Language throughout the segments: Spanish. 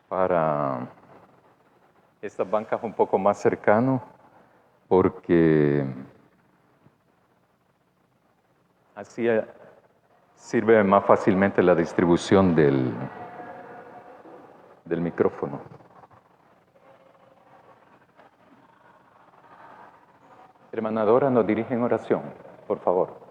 para estas bancas un poco más cercano, porque así sirve más fácilmente la distribución del micrófono. Hermana Dora, nos dirige en oración, por favor.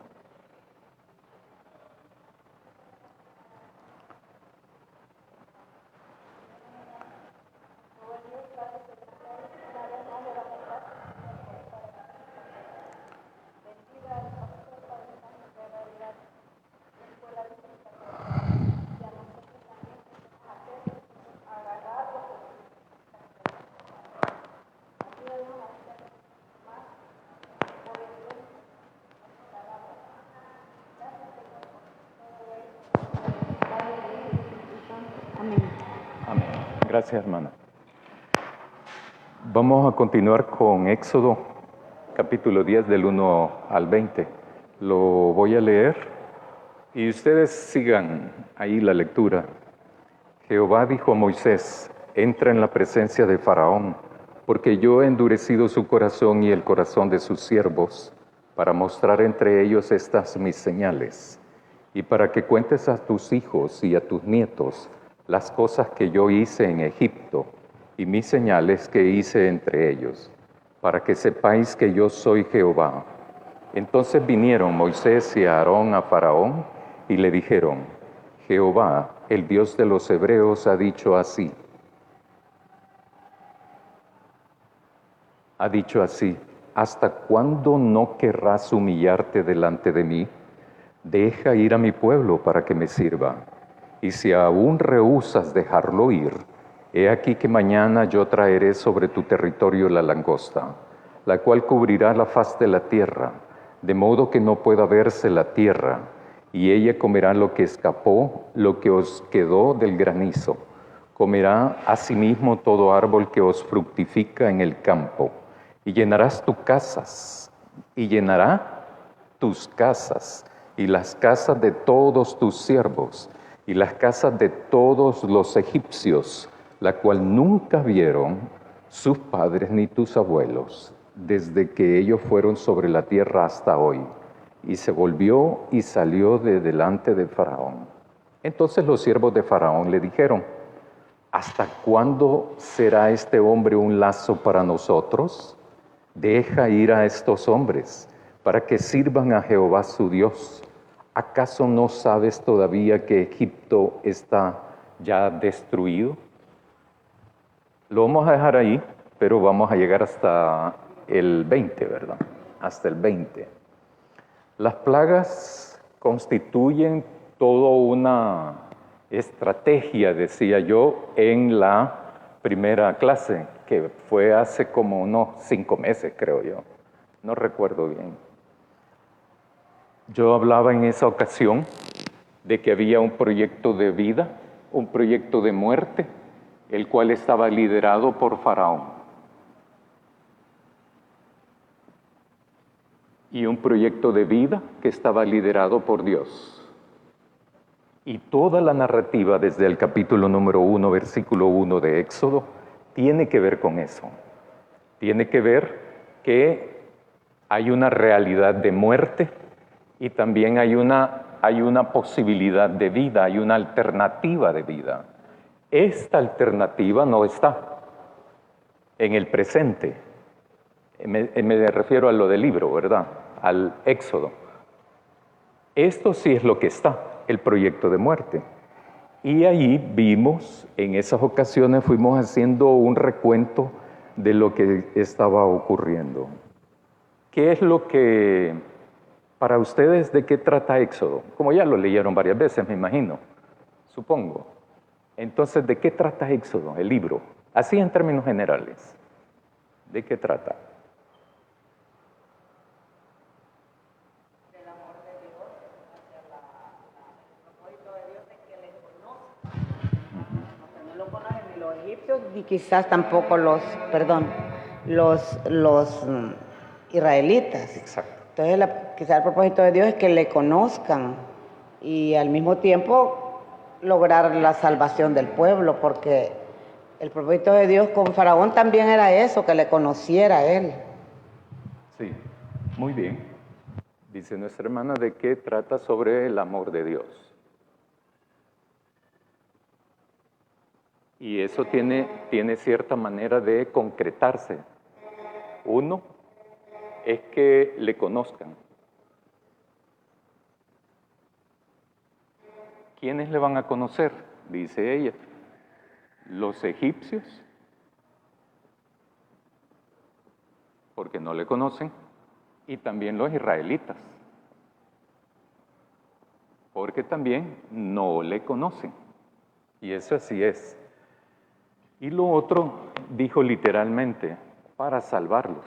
Amén. Gracias, hermana. Vamos a continuar con Éxodo, capítulo 10, del 1 al 20. Lo voy a leer y ustedes sigan ahí la lectura. Jehová dijo a Moisés: entra en la presencia de Faraón, porque yo he endurecido su corazón y el corazón de sus siervos, para mostrar entre ellos estas mis señales, y para que cuentes a tus hijos y a tus nietos las cosas que yo hice en Egipto, y mis señales que hice entre ellos, para que sepáis que yo soy Jehová. Entonces vinieron Moisés y Aarón a Faraón, y le dijeron: Jehová, el Dios de los hebreos, ha dicho así. ¿Hasta cuándo no querrás humillarte delante de mí? Deja ir a mi pueblo para que me sirva. Y si aún rehusas dejarlo ir, he aquí que mañana yo traeré sobre tu territorio la langosta, la cual cubrirá la faz de la tierra, de modo que no pueda verse la tierra, y ella comerá lo que escapó, lo que os quedó del granizo. Comerá asimismo todo árbol que os fructifica en el campo, y llenarás tus casas, y llenará tus casas, y las casas de todos tus siervos, y las casas de todos los egipcios, la cual nunca vieron sus padres ni tus abuelos, desde que ellos fueron sobre la tierra hasta hoy. Y se volvió y salió de delante de Faraón. Entonces los siervos de Faraón le dijeron: ¿hasta cuándo será este hombre un lazo para nosotros? Deja ir a estos hombres, para que sirvan a Jehová su Dios. ¿Acaso no sabes todavía que Egipto está ya destruido? Lo vamos a dejar ahí, pero vamos a llegar hasta el 20, ¿verdad? Hasta el 20. Las plagas constituyen toda una estrategia, decía yo, en la primera clase, que fue hace como unos 5 meses, creo yo. No recuerdo bien. Yo hablaba en esa ocasión de que había un proyecto de vida, un proyecto de muerte, el cual estaba liderado por Faraón. Y un proyecto de vida que estaba liderado por Dios. Y toda la narrativa desde el capítulo número 1, versículo 1 de Éxodo, tiene que ver con eso. Tiene que ver que hay una realidad de muerte y también hay una posibilidad de vida, hay una alternativa de vida. Esta alternativa no está en el presente. Me refiero a lo del libro, ¿verdad? Al Éxodo. Esto sí es lo que está, el proyecto de muerte. Y ahí vimos, en esas ocasiones fuimos haciendo un recuento de lo que estaba ocurriendo. ¿Qué es lo que, para ustedes, de qué trata Éxodo? Como ya lo leyeron varias veces, me imagino, supongo. Entonces, ¿de qué trata Éxodo, el libro? Así en términos generales. ¿De qué trata? Del amor de Dios hacia el propósito de Dios de que le conozcan. Porque no lo conocen ni los egipcios, ni quizás tampoco los israelitas. Exacto. Entonces, quizás el propósito de Dios es que le conozcan y al mismo tiempo lograr la salvación del pueblo, porque El propósito de Dios con Faraón también era eso, que le conociera a él. Sí, muy bien. Dice nuestra hermana de que trata sobre el amor de Dios. Y eso tiene cierta manera de concretarse. Uno es que le conozcan. ¿Quiénes le van a conocer? Dice ella. Los egipcios, porque no le conocen, y también los israelitas, porque también no le conocen. Y eso así es. Y lo otro, dijo literalmente, para salvarlos.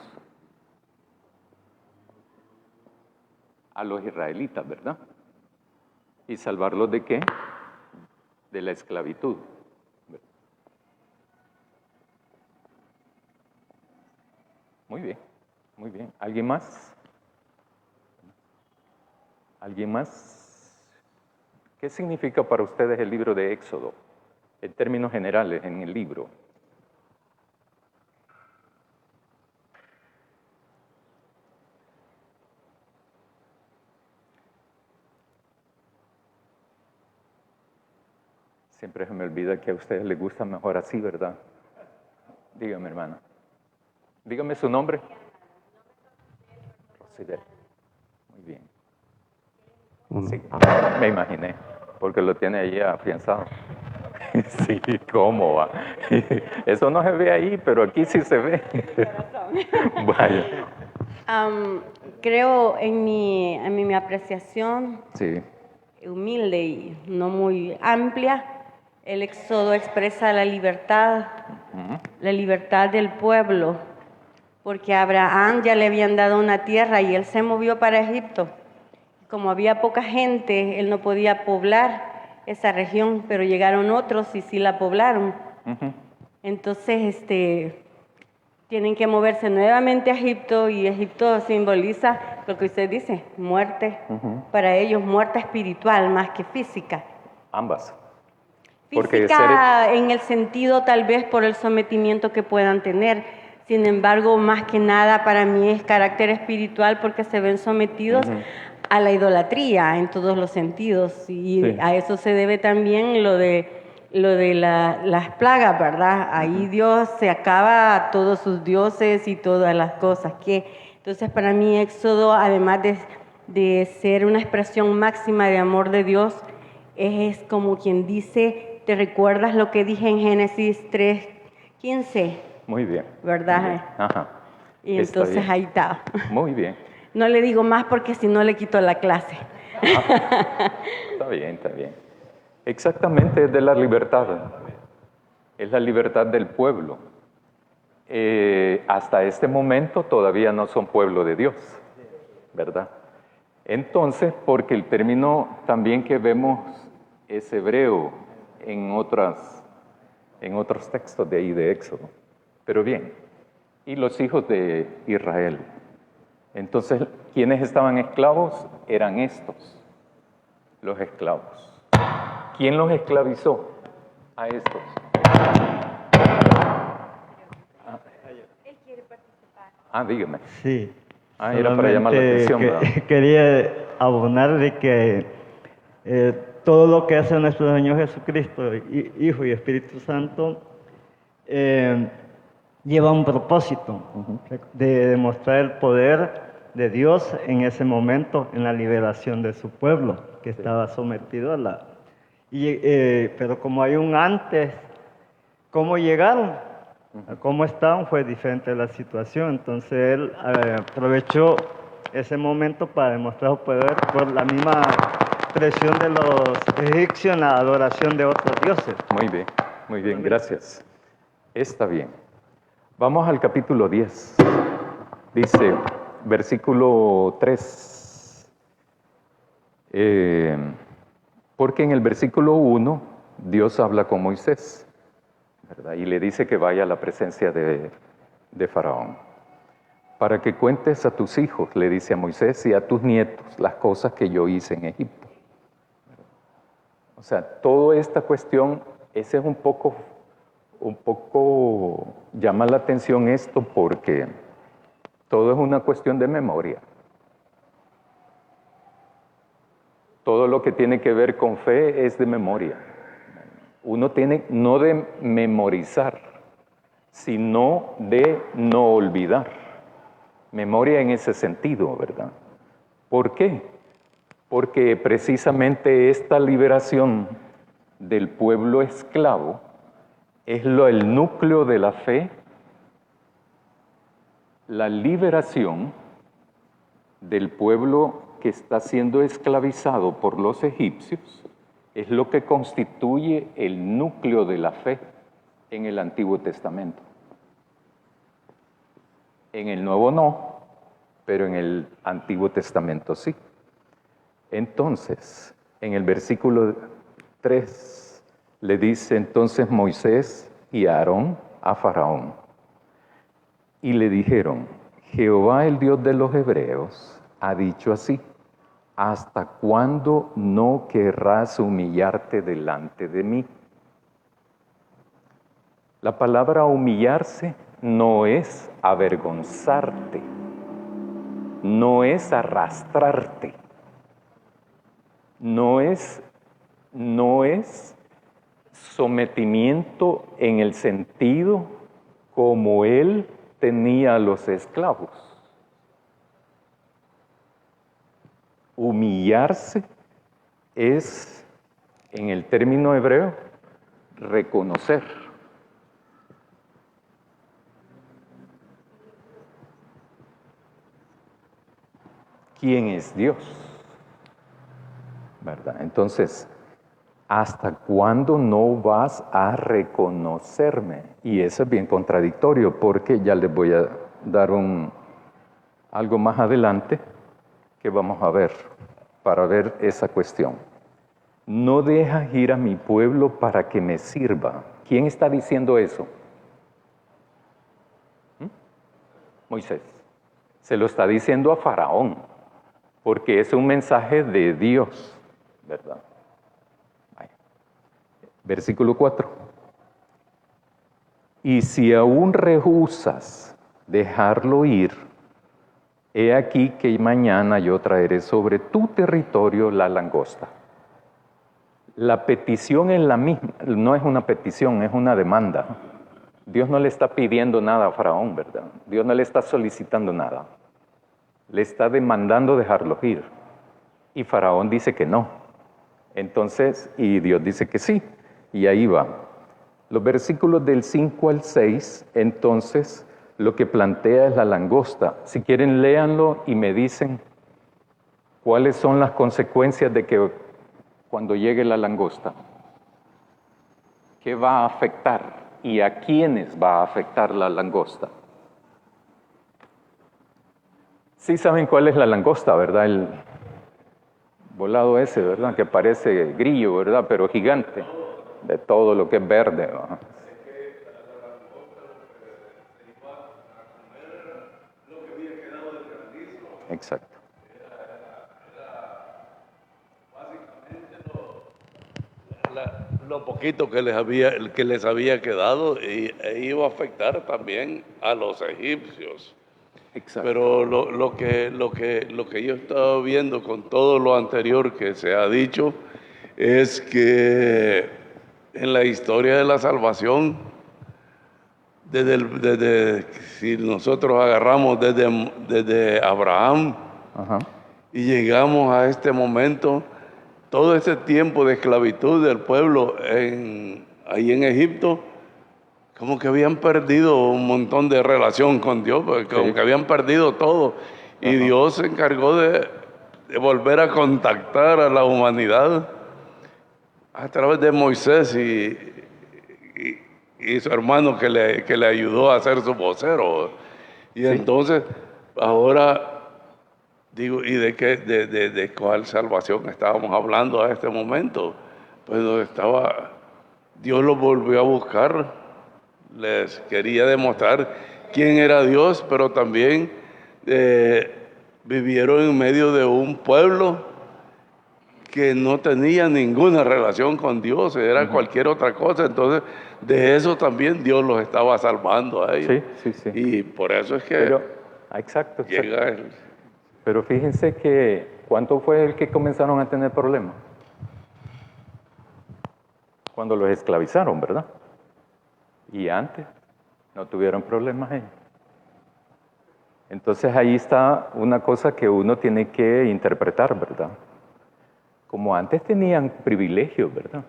A los israelitas, ¿verdad? ¿Y salvarlos de qué? De la esclavitud. Muy bien, muy bien. ¿Alguien más? ¿Alguien más? ¿Qué significa para ustedes el libro de Éxodo? En términos generales, en el libro. Siempre se me olvida que a ustedes les gusta mejor así, ¿verdad? Dígame, hermana. Dígame su nombre. Rosibel. Muy bien. Sí, me imaginé, porque lo tiene ahí afianzado. Sí, ¿cómo va? Eso no se ve ahí, pero aquí sí se ve. Vaya. Creo en mi apreciación Sí, humilde y no muy amplia, el Éxodo expresa la libertad del pueblo, porque a Abraham ya le habían dado una tierra y él se movió para Egipto. Como había poca gente, él no podía poblar esa región, pero llegaron otros y sí la poblaron. Entonces, tienen que moverse nuevamente a Egipto, y Egipto simboliza lo que usted dice, muerte. Para ellos, muerte espiritual más que física. ambas. Física en el sentido tal vez por el sometimiento que puedan tener. Sin embargo, más que nada para mí es carácter espiritual, porque se ven sometidos a la idolatría en todos los sentidos, y Sí. a eso se debe también lo de las plagas, ¿verdad? Ahí Dios se acaba a todos sus dioses y todas las cosas entonces para mí Éxodo, además de ser una expresión máxima de amor de Dios, es como quien dice, ¿te recuerdas lo que dije en Génesis 3:15? Muy bien. ¿Verdad? Muy bien. Ajá. Y Está entonces bien. ahí está. Muy bien. No le digo más porque si no le quito la clase. Está bien, está bien. Exactamente, es de la libertad. Es la libertad del pueblo. Hasta este momento todavía no son pueblo de Dios, ¿verdad? Entonces, porque el término también que vemos es hebreo en otros textos de ahí de Éxodo. Pero bien, y los hijos de Israel. Entonces, ¿quiénes estaban esclavos? Eran estos, los esclavos. ¿Quién los esclavizó? A estos. Él quiere participar. Dígame. Sí. Era para llamar la atención, ¿verdad? Quería abonar de que todo lo que hace nuestro Señor Jesucristo, Hijo y Espíritu Santo, lleva un propósito de demostrar el poder de Dios en ese momento, en la liberación de su pueblo, que estaba sometido a la... pero como hay un antes, ¿cómo llegaron? Cómo estaban fue diferente la situación. Entonces él aprovechó ese momento para demostrar su poder por la misma presión de los egipcios en la adoración de otros dioses. Muy bien, gracias. Está bien. Vamos al capítulo 10. Dice, versículo 3. Porque en el versículo 1 Dios habla con Moisés, ¿verdad? Y le dice que vaya a la presencia de Faraón. Para que cuentes a tus hijos, le dice a Moisés, y a tus nietos las cosas que yo hice en Egipto. O sea, toda esta cuestión, ese es un poco un poco llama la atención esto porque todo es una cuestión de memoria. Todo lo que tiene que ver con fe es de memoria. Uno tiene no de memorizar, sino de no olvidar. Memoria en ese sentido, ¿verdad? ¿Por qué? Porque precisamente esta liberación del pueblo esclavo es el núcleo de la fe, la liberación del pueblo que está siendo esclavizado por los egipcios, es lo que constituye el núcleo de la fe en el Antiguo Testamento. En el Nuevo no, pero en el Antiguo Testamento sí. Entonces, en el versículo 3 le dice entonces Moisés y Aarón a Faraón, y le dijeron: Jehová, el Dios de los hebreos, ha dicho así: ¿hasta cuándo no querrás humillarte delante de mí? La palabra humillarse no es avergonzarte, no es arrastrarte, no es sometimiento en el sentido como él tenía a los esclavos. Humillarse es, en el término hebreo, reconocer. ¿Quién es Dios? ¿Verdad? Entonces, ¿hasta cuándo no vas a reconocerme? Y eso es bien contradictorio, porque ya les voy a dar algo más adelante que vamos a ver, para ver esa cuestión. No dejas ir a mi pueblo para que me sirva. ¿Quién está diciendo eso? Moisés. Se lo está diciendo a Faraón, porque es un mensaje de Dios, ¿verdad? Versículo 4. Y si aún rehusas dejarlo ir, he aquí que mañana yo traeré sobre tu territorio la langosta. La petición es la misma, no es una petición, es una demanda. Dios no le está pidiendo nada a Faraón, ¿verdad? Dios no le está solicitando nada. Le está demandando dejarlo ir. Y Faraón dice que no. Entonces, y Dios dice que sí. Y ahí va. Los versículos del 5 al 6, entonces, lo que plantea es la langosta. Si quieren, léanlo y me dicen cuáles son las consecuencias de que cuando llegue la langosta, ¿qué va a afectar y a quiénes va a afectar la langosta? Sí saben cuál es la langosta, ¿verdad? El volado ese, ¿verdad? Que parece grillo, ¿verdad? Pero gigante, de todo lo que es verde, ¿verdad? Exacto. Lo poquito que les había quedado e iba a afectar también a los egipcios. Exacto. Pero lo que yo estaba viendo con todo lo anterior que se ha dicho es que en la historia de la salvación, si nosotros agarramos desde Abraham, Ajá. y llegamos a este momento, todo ese tiempo de esclavitud del pueblo ahí en Egipto, como que habían perdido un montón de relación con Dios, como que habían perdido todo. Y Dios se encargó de volver a contactar a la humanidad a través de Moisés y su hermano que le ayudó a ser su vocero. Y entonces, ahora digo, ¿y de cuál salvación estábamos hablando a este momento? Pues Dios los volvió a buscar, les quería demostrar quién era Dios, pero también vivieron en medio de un pueblo que no tenía ninguna relación con Dios, era cualquier otra cosa. Entonces de eso también Dios los estaba salvando a ellos. Sí, sí, sí. Y por eso es que Pero, exacto, exacto. llega el... Pero fíjense que, ¿cuánto fue el que comenzaron a tener problemas? Cuando los esclavizaron, ¿verdad? Y antes no tuvieron problemas ellos. Entonces ahí está una cosa que uno tiene que interpretar, ¿verdad? Como antes tenían privilegios, ¿verdad?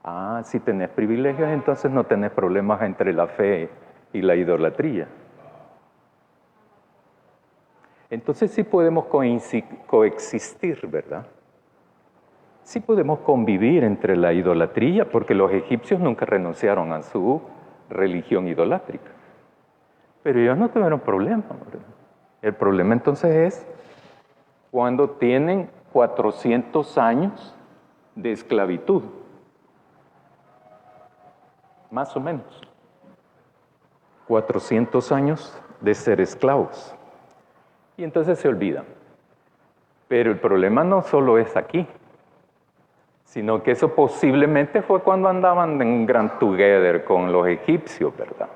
Ah, si tenés privilegios, entonces no tenés problemas entre la fe y la idolatría. Entonces sí podemos coexistir, ¿verdad? Sí podemos convivir entre la idolatría, porque los egipcios nunca renunciaron a su religión idolátrica. Pero ellos no tuvieron problema, ¿verdad? El problema entonces es cuando tienen 400 años de esclavitud, más o menos. 400 años de ser esclavos. Y entonces se olvidan. Pero el problema no solo es aquí, sino que eso posiblemente fue cuando andaban en Grand Together con los egipcios, ¿verdad?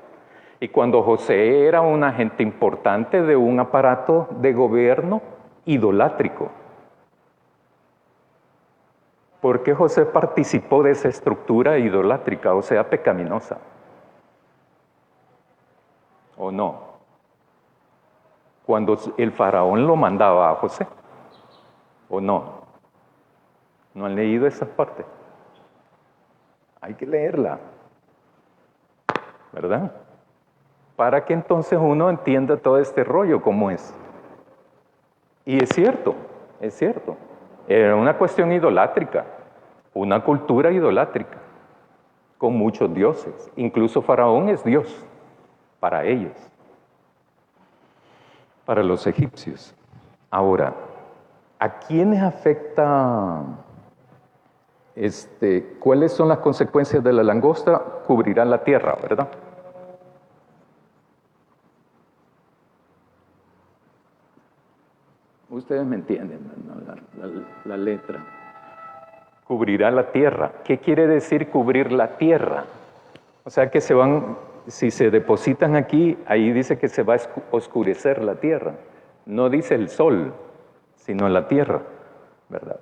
Y cuando José era un agente importante de un aparato de gobierno idolátrico. ¿Por qué José participó de esa estructura idolátrica, o sea, pecaminosa? ¿O no? Cuando el faraón lo mandaba a José, ¿o no? ¿No han leído esa parte? Hay que leerla, ¿verdad? Para que entonces uno entienda todo este rollo, cómo es. Y es cierto, es cierto. Era una cuestión idolátrica, una cultura idolátrica, con muchos dioses. Incluso Faraón es Dios para ellos, para los egipcios. Ahora, ¿a quiénes afecta, cuáles son las consecuencias de la langosta? Cubrirá la tierra, ¿verdad? Ustedes me entienden, ¿no? La letra. Cubrirá la tierra. ¿Qué quiere decir cubrir la tierra? O sea que se van, si se depositan aquí, ahí dice que se va a oscurecer la tierra. No dice el sol, sino la tierra, ¿verdad?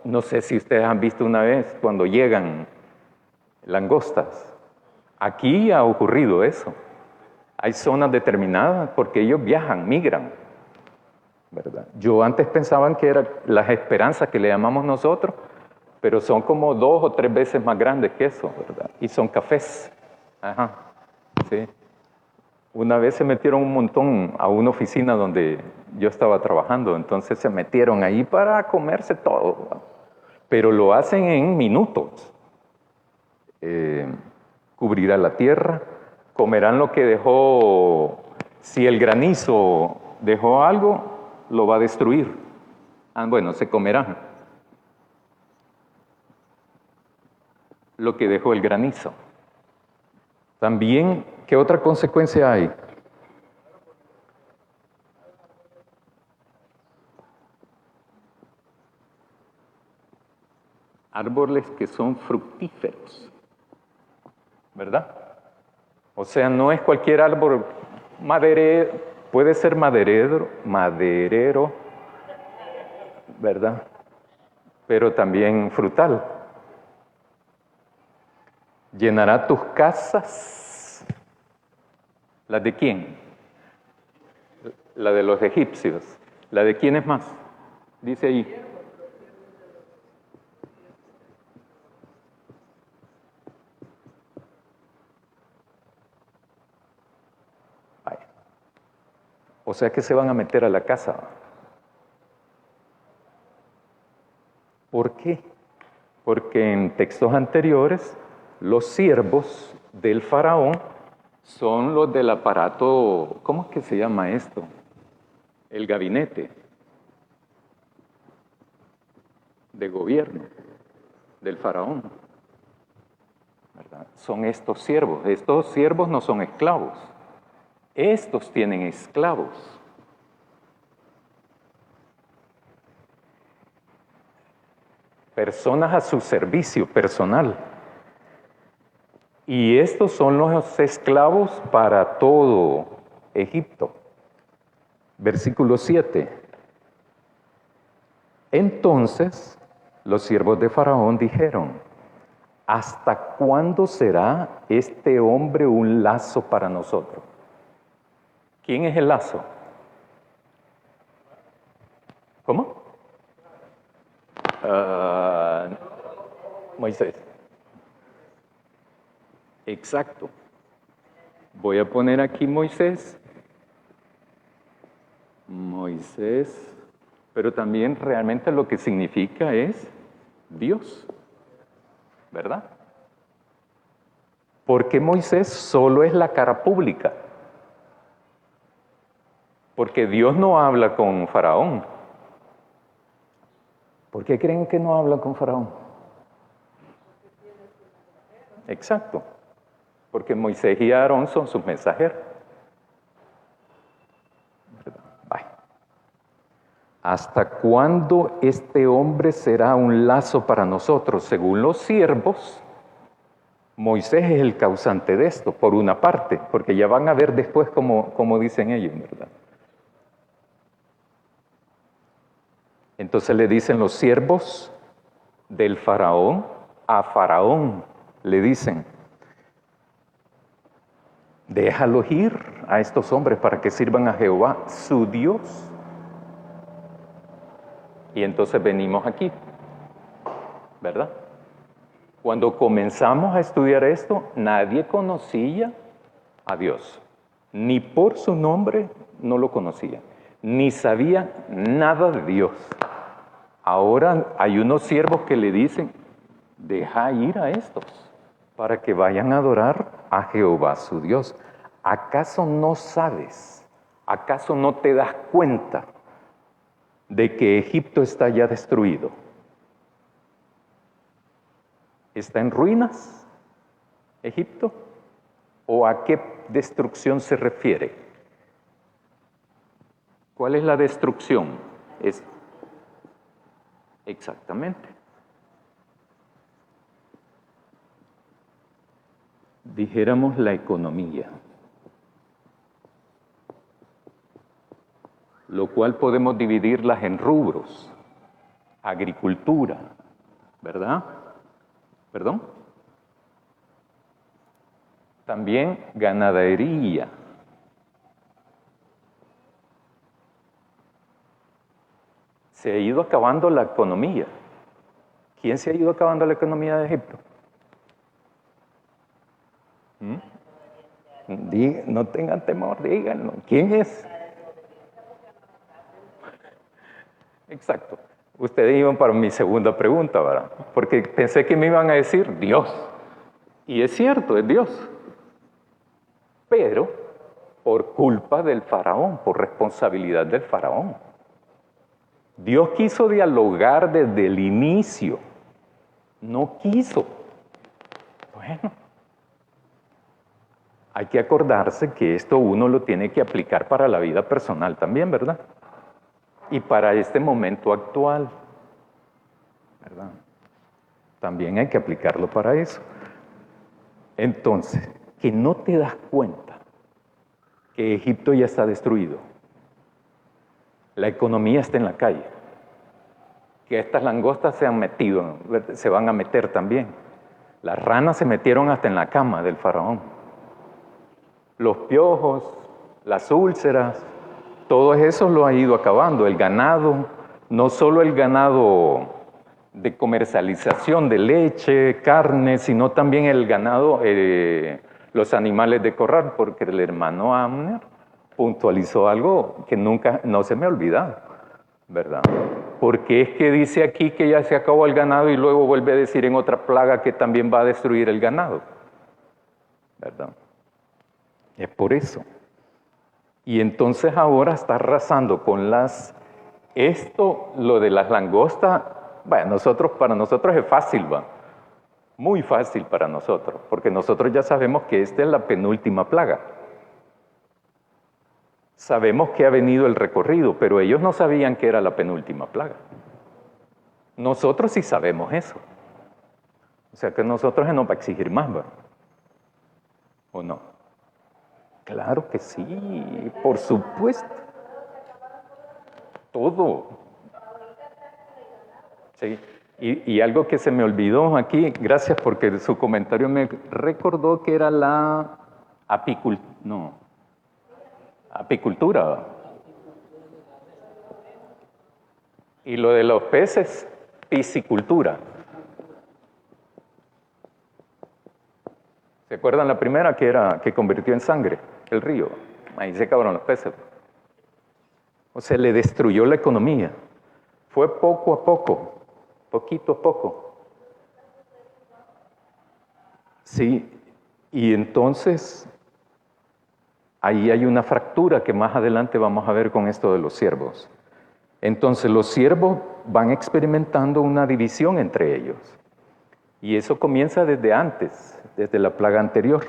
No sé si ustedes han visto una vez cuando llegan langostas. Aquí ha ocurrido eso. Hay zonas determinadas porque ellos viajan, migran, ¿verdad? Yo antes pensaban que eran las esperanzas que le llamamos nosotros, pero son como 2 o 3 veces más grandes que eso, ¿verdad? Y son cafés. Ajá, sí. Una vez se metieron un montón a una oficina donde yo estaba trabajando, entonces se metieron ahí para comerse todo, ¿verdad? Pero lo hacen en minutos. Cubrirá la tierra, comerán lo que dejó, si el granizo dejó algo, lo va a destruir. Bueno, se comerán lo que dejó el granizo. También, ¿qué otra consecuencia hay? Árboles que son fructíferos, ¿verdad? O sea, no es cualquier árbol maderero, puede ser maderero, ¿verdad? Pero también frutal. Llenará tus casas. ¿Las de quién? La de los egipcios. ¿La de quién es más? Dice ahí. Vaya. O sea que se van a meter a la casa. ¿Por qué? Porque en textos anteriores los siervos del faraón son los del aparato, ¿cómo es que se llama esto? El gabinete de gobierno del faraón, ¿verdad? Son estos siervos no son esclavos, estos tienen esclavos. Personas a su servicio personal. Y estos son los esclavos para todo Egipto. Versículo 7. Entonces los siervos de Faraón dijeron: ¿hasta cuándo será este hombre un lazo para nosotros? ¿Quién es el lazo? ¿Cómo? Moisés. Exacto. Voy a poner aquí Moisés. Moisés. Pero también realmente lo que significa es Dios. ¿Verdad? Porque Moisés solo es la cara pública. Porque Dios no habla con Faraón. ¿Por qué creen que no habla con Faraón? Exacto. Porque Moisés y Aarón son sus mensajeros. Bye. ¿Hasta cuándo este hombre será un lazo para nosotros? Según los siervos, Moisés es el causante de esto, por una parte, porque ya van a ver después cómo dicen ellos, ¿verdad? Entonces le dicen los siervos del Faraón a Faraón, le dicen: déjalos ir a estos hombres para que sirvan a Jehová, su Dios. Y entonces venimos aquí, ¿verdad? Cuando comenzamos a estudiar esto, nadie conocía a Dios. Ni por su nombre no lo conocía, ni sabía nada de Dios. Ahora hay unos siervos que le dicen: deja ir a estos para que vayan a adorar a Jehová su Dios. ¿Acaso no sabes? ¿Acaso no te das cuenta de que Egipto está ya destruido? ¿Está en ruinas Egipto? ¿O a qué destrucción se refiere? ¿Cuál es la destrucción? Exactamente. Dijéramos la economía, lo cual podemos dividirlas en rubros. Agricultura, ¿verdad? ¿Perdón? También ganadería. Se ha ido acabando la economía. ¿Quién se ha ido acabando la economía de Egipto? No tengan temor, díganlo. ¿Quién es? Exacto. Ustedes iban para mi segunda pregunta, ¿verdad? Porque pensé que me iban a decir Dios. Y es cierto, es Dios. Pero por culpa del faraón, por responsabilidad del faraón. Dios quiso dialogar desde el inicio. No quiso. Bueno. Hay que acordarse que esto uno lo tiene que aplicar para la vida personal también, ¿verdad? Y para este momento actual, ¿verdad? También hay que aplicarlo para eso. Entonces, que no te das cuenta que Egipto ya está destruido. La economía está en la calle. Que estas langostas se han metido, se van a meter también. Las ranas se metieron hasta en la cama del faraón. Los piojos, las úlceras, todo eso lo ha ido acabando. El ganado, no solo el ganado de comercialización de leche, carne, sino también el ganado, los animales de corral, porque el hermano Amner puntualizó algo que nunca, no se me ha olvidado, ¿verdad? Porque es que dice aquí que ya se acabó el ganado y luego vuelve a decir en otra plaga que también va a destruir el ganado, ¿verdad? Es por eso. Y entonces ahora está arrasando con lo de las langostas, bueno, para nosotros es fácil, va. Muy fácil para nosotros, porque nosotros ya sabemos que esta es la penúltima plaga. Sabemos que ha venido el recorrido, pero ellos no sabían que era la penúltima plaga. Nosotros sí sabemos eso. O sea que nosotros se nos va a exigir más, ¿va? ¿O no? Claro que sí, por supuesto. Todo. Sí. Y algo que se me olvidó aquí, gracias porque su comentario me recordó que era la apicultura. Y lo de los peces, piscicultura. ¿Se acuerdan la primera que convirtió en sangre el río? Ahí se acabaron los peces. O sea, le destruyó la economía. Fue poco a poco, poquito a poco. Sí, y entonces ahí hay una fractura que más adelante vamos a ver con esto de los siervos. Entonces los siervos van experimentando una división entre ellos. Y eso comienza desde antes, desde la plaga anterior.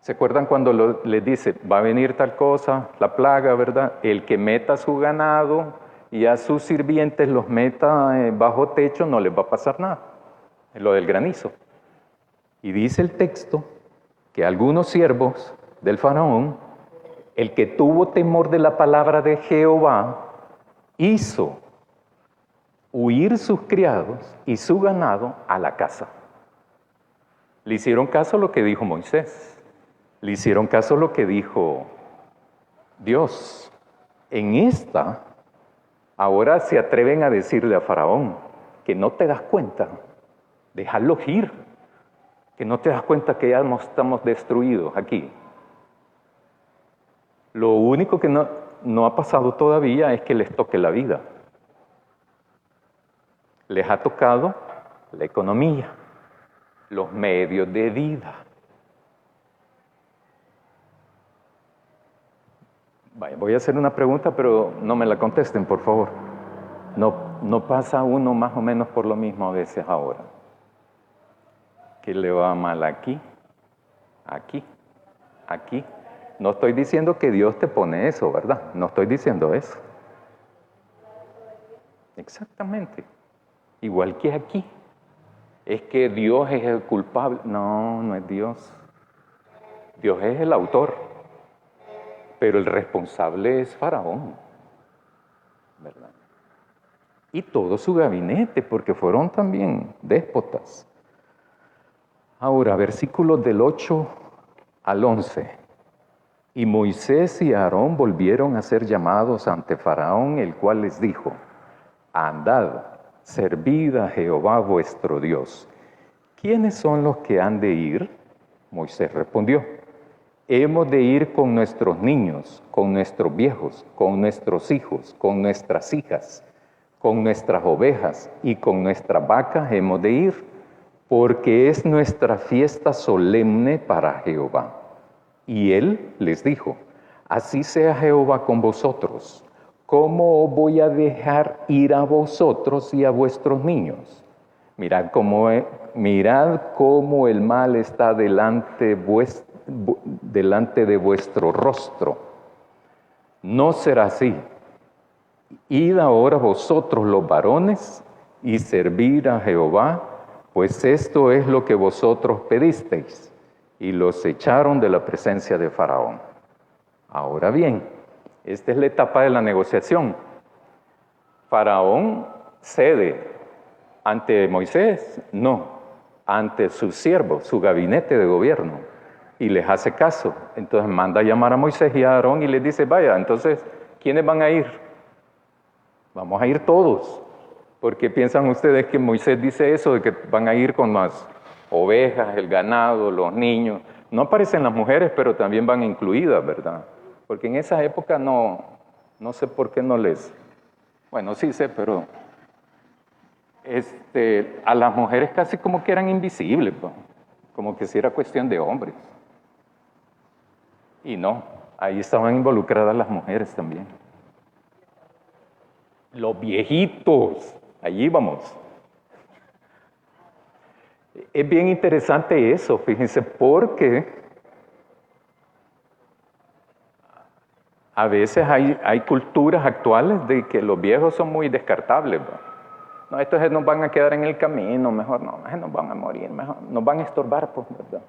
¿Se acuerdan cuando les dice, va a venir tal cosa, la plaga, verdad? El que meta su ganado y a sus sirvientes los meta bajo techo, no les va a pasar nada. Es lo del granizo. Y dice el texto que algunos siervos del faraón, el que tuvo temor de la palabra de Jehová, hizo huir sus criados y su ganado a la casa. Le hicieron caso a lo que dijo Moisés. Le hicieron caso a lo que dijo Dios. En esta, ahora se atreven a decirle a Faraón que no te das cuenta, déjalos ir, que no te das cuenta que ya estamos destruidos aquí. Lo único que no ha pasado todavía es que les toque la vida. Les ha tocado la economía, los medios de vida. Vaya, voy a hacer una pregunta, pero no me la contesten, por favor. ¿No pasa uno más o menos por lo mismo a veces ahora? Que le va mal aquí, aquí, aquí. No estoy diciendo que Dios te pone eso, ¿verdad? No estoy diciendo eso. Exactamente. Igual que aquí. Es que Dios es el culpable. No, no es Dios. Dios es el autor. Pero el responsable es Faraón, ¿verdad? Y todo su gabinete, porque fueron también déspotas. Ahora, versículos del 8 al 11. Y Moisés y Aarón volvieron a ser llamados ante Faraón, el cual les dijo, andad, servid a Jehová vuestro Dios. ¿Quiénes son los que han de ir? Moisés respondió, hemos de ir con nuestros niños, con nuestros viejos, con nuestros hijos, con nuestras hijas, con nuestras ovejas y con nuestras vacas hemos de ir, porque es nuestra fiesta solemne para Jehová. Y él les dijo, así sea Jehová con vosotros, ¿cómo os voy a dejar ir a vosotros y a vuestros niños? Mirad cómo el mal está delante de vuestro rostro. No será así. Id ahora vosotros los varones y servir a Jehová, pues esto es lo que vosotros pedisteis. Y los echaron de la presencia de Faraón. Ahora bien, esta es la etapa de la negociación. Faraón cede ante Moisés, no, ante sus siervos, su gabinete de gobierno, y les hace caso. Entonces manda a llamar a Moisés y a Aarón y les dice, vaya, entonces, ¿quiénes van a ir? Vamos a ir todos. ¿Por qué piensan ustedes que Moisés dice eso, de que van a ir con las ovejas, el ganado, los niños? No aparecen las mujeres, pero también van incluidas, ¿verdad? Porque en esa época no sé por qué no les... Bueno, sí sé, pero a las mujeres casi como que eran invisibles, ¿no? Como que si era cuestión de hombres. Y no, ahí estaban involucradas las mujeres también. Los viejitos, allí vamos. Es bien interesante eso, fíjense, porque a veces hay culturas actuales de que los viejos son muy descartables, ¿no? No, estos nos van a quedar en el camino, mejor no, nos van a morir, mejor nos van a estorbar, pues, ¿verdad?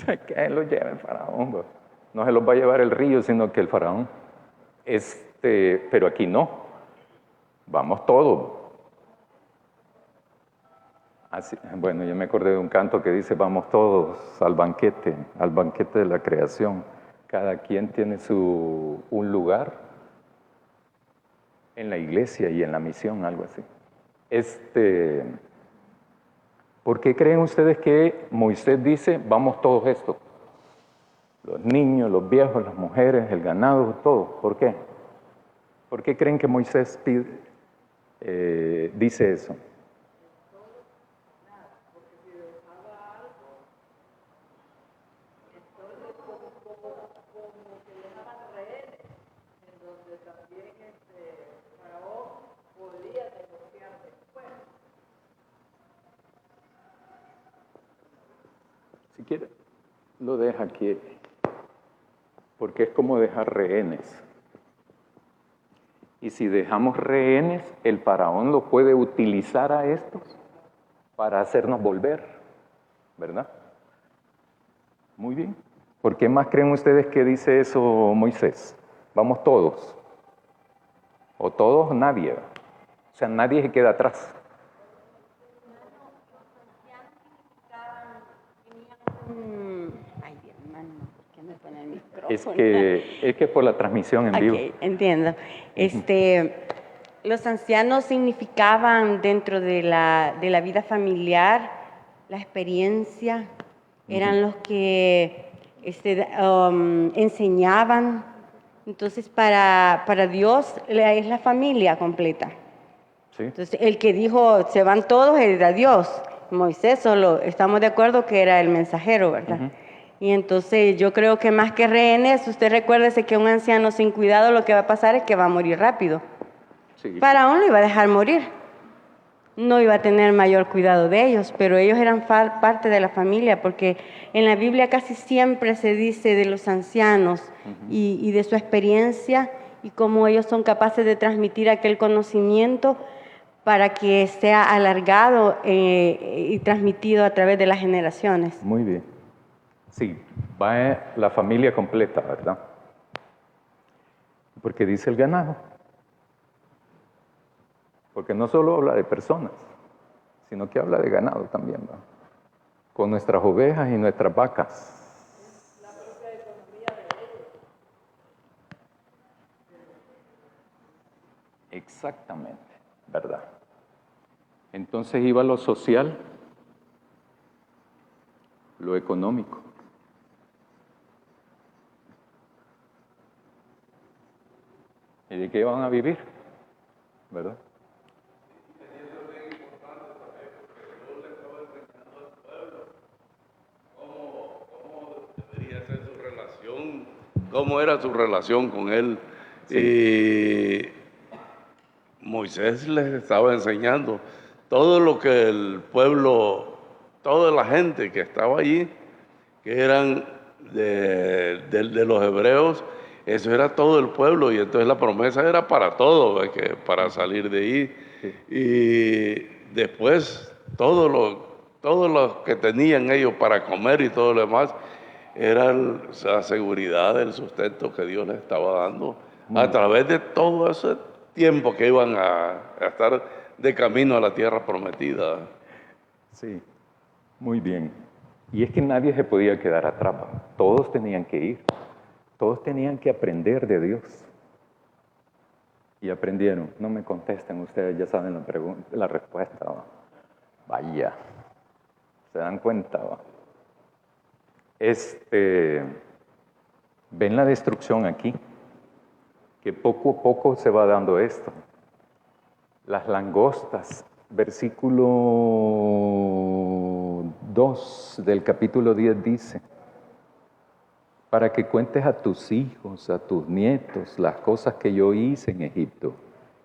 Que él los lleve el faraón. Pues. No se los va a llevar el río, sino que el faraón. Pero aquí no. Vamos todos. Así, bueno, yo me acordé de un canto que dice, vamos todos al banquete de la creación. Cada quien tiene un lugar en la iglesia y en la misión, algo así. ¿Por qué creen ustedes que Moisés dice, vamos todos estos? Los niños, los viejos, las mujeres, el ganado, todo. ¿Por qué? ¿Por qué creen que Moisés dice eso? Si quiere, lo deja aquí, porque es como dejar rehenes. Y si dejamos rehenes, el faraón lo puede utilizar a estos para hacernos volver, ¿verdad? Muy bien. ¿Por qué más creen ustedes que dice eso Moisés? Vamos todos. O todos o nadie. O sea, nadie se queda atrás. Ay, Dios hermano, ¿por qué me pone el micrófono? Es que por la transmisión en vivo. Ok, entiendo. Los ancianos significaban dentro de la vida familiar la experiencia, eran los que enseñaban. Entonces, para Dios es la familia completa. ¿Sí? Entonces, el que dijo, se van todos, era Dios. Moisés solo, estamos de acuerdo que era el mensajero, ¿verdad? Ujú. Y entonces yo creo que más que rehenes, usted recuérdese que un anciano sin cuidado lo que va a pasar es que va a morir rápido. Sí. Faraón lo iba a dejar morir. No iba a tener mayor cuidado de ellos, pero ellos eran parte de la familia, porque en la Biblia casi siempre se dice de los ancianos y de su experiencia y cómo ellos son capaces de transmitir aquel conocimiento para que sea alargado y transmitido a través de las generaciones. Muy bien. Sí, va la familia completa, ¿verdad? Porque dice el ganado. Porque no solo habla de personas, sino que habla de ganado también, ¿verdad? Con nuestras ovejas y nuestras vacas. La propia economía de ellos. Exactamente, ¿verdad? Entonces iba lo social, lo económico. ¿Y de qué van a vivir? ¿Verdad? Cómo era su relación con él. Sí. Y Moisés les estaba enseñando todo lo que el pueblo, toda la gente que estaba allí, que eran de los hebreos, eso era todo el pueblo, y entonces la promesa era para todos, que para salir de ahí. Sí. Y después todo lo que tenían ellos para comer y todo lo demás, era la seguridad, el sustento que Dios les estaba dando a través de todo ese tiempo que iban a estar de camino a la tierra prometida. Sí, muy bien. Y es que nadie se podía quedar atrás, ¿verdad? Todos tenían que ir, todos tenían que aprender de Dios. Y aprendieron. No me contesten, ustedes ya saben la respuesta, ¿va? Vaya, se dan cuenta, ¿va? Ven la destrucción aquí, que poco a poco se va dando esto. Las langostas, versículo 2 del capítulo 10 dice, para que cuentes a tus hijos, a tus nietos, las cosas que yo hice en Egipto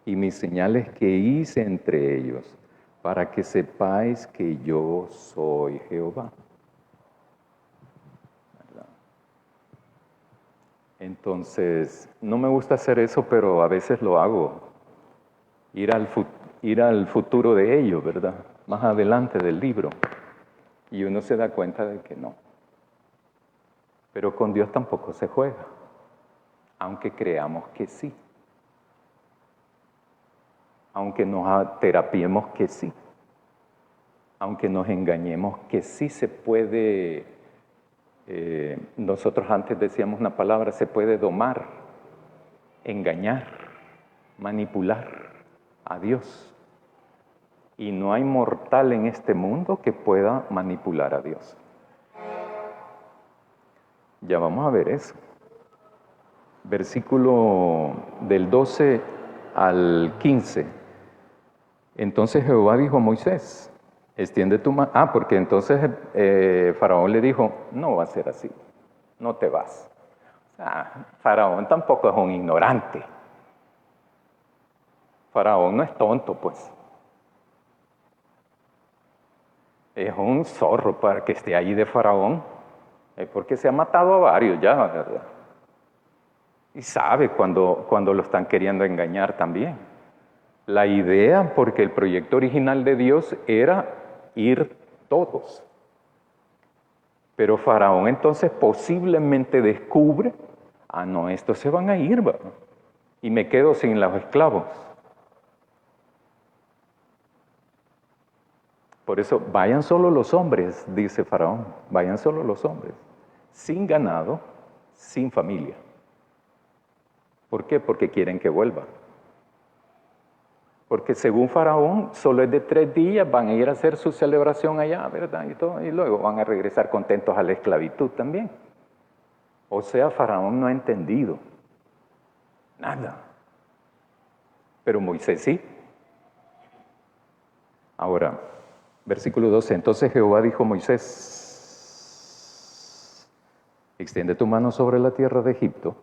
y mis señales que hice entre ellos, para que sepáis que yo soy Jehová. Entonces, no me gusta hacer eso, pero a veces lo hago. Ir al futuro de ellos, ¿verdad? Más adelante del libro. Y uno se da cuenta de que no. Pero con Dios tampoco se juega, aunque creamos que sí. Aunque nos terapiemos que sí. Aunque nos engañemos que sí se puede. Nosotros antes decíamos una palabra, se puede domar, engañar, manipular a Dios. Y no hay mortal en este mundo que pueda manipular a Dios. Ya vamos a ver eso. Versículo del 12 al 15. Entonces Jehová dijo a Moisés, extiende tu mano. Porque entonces Faraón le dijo, no va a ser así, no te vas. Faraón tampoco es un ignorante. Faraón no es tonto, pues. Es un zorro para que esté ahí de Faraón. Es porque se ha matado a varios ya, ¿verdad? Y sabe cuando lo están queriendo engañar también. La idea, porque el proyecto original de Dios era ir todos. Pero Faraón entonces posiblemente descubre, no, estos se van a ir, ¿verdad? Y me quedo sin los esclavos. Por eso, vayan solo los hombres, dice Faraón, vayan solo los hombres, sin ganado, sin familia. ¿Por qué? Porque quieren que vuelva. Porque según Faraón, solo es de 3 días, van a ir a hacer su celebración allá, ¿verdad? Y luego van a regresar contentos a la esclavitud también. O sea, Faraón no ha entendido nada. Pero Moisés sí. Ahora, versículo 12. Entonces Jehová dijo a Moisés, extiende tu mano sobre la tierra de Egipto